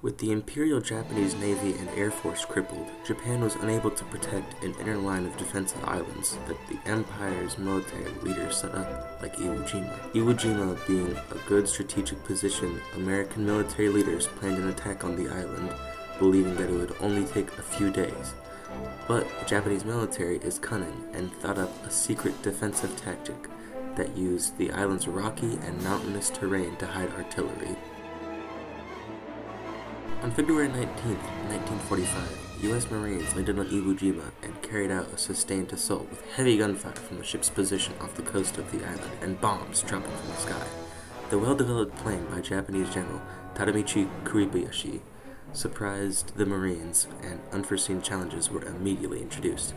With the Imperial Japanese Navy and Air Force crippled, Japan was unable to protect an inner line of defensive islands that the Empire's military leaders set up, like Iwo Jima. Iwo Jima being a good strategic position, American military leaders planned an attack on the island, believing that it would only take a few days. But the Japanese military is cunning and thought up a secret defensive tactic that used the island's rocky and mountainous terrain to hide artillery. On February 19, 1945, U.S. Marines landed on Iwo Jima and carried out a sustained assault with heavy gunfire from the ship's position off the coast of the island and bombs dropping from the sky. The well-developed plan by Japanese General Tadamichi Kuribayashi surprised the Marines, and unforeseen challenges were immediately introduced.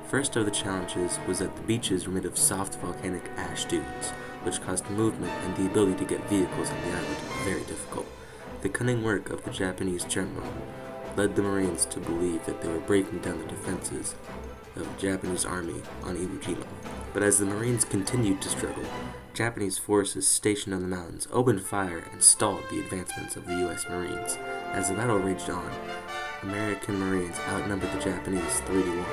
First of the challenges was that the beaches were made of soft volcanic ash dunes, which caused movement and the ability to get vehicles on the island very difficult. The cunning work of the Japanese general led the Marines to believe that they were breaking down the defenses of the Japanese army on Iwo Jima. But as the Marines continued to struggle, Japanese forces stationed on the mountains opened fire and stalled the advancements of the U.S. Marines. As the battle raged on, American Marines outnumbered the Japanese 3-1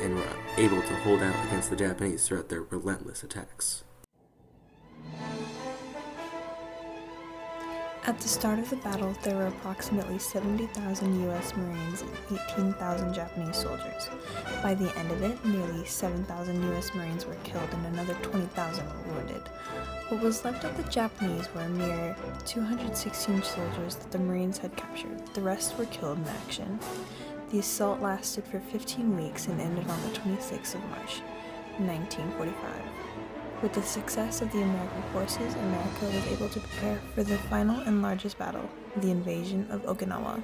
and were able to hold out against the Japanese throughout their relentless attacks. At the start of the battle, there were approximately 70,000 U.S. Marines and 18,000 Japanese soldiers. By the end of it, nearly 7,000 U.S. Marines were killed and another 20,000 were wounded. What was left of the Japanese were a mere 216 soldiers that the Marines had captured. The rest were killed in action. The assault lasted for 15 weeks and ended on the 26th of March, 1945. With the success of the American forces, America was able to prepare for the final and largest battle, the invasion of Okinawa.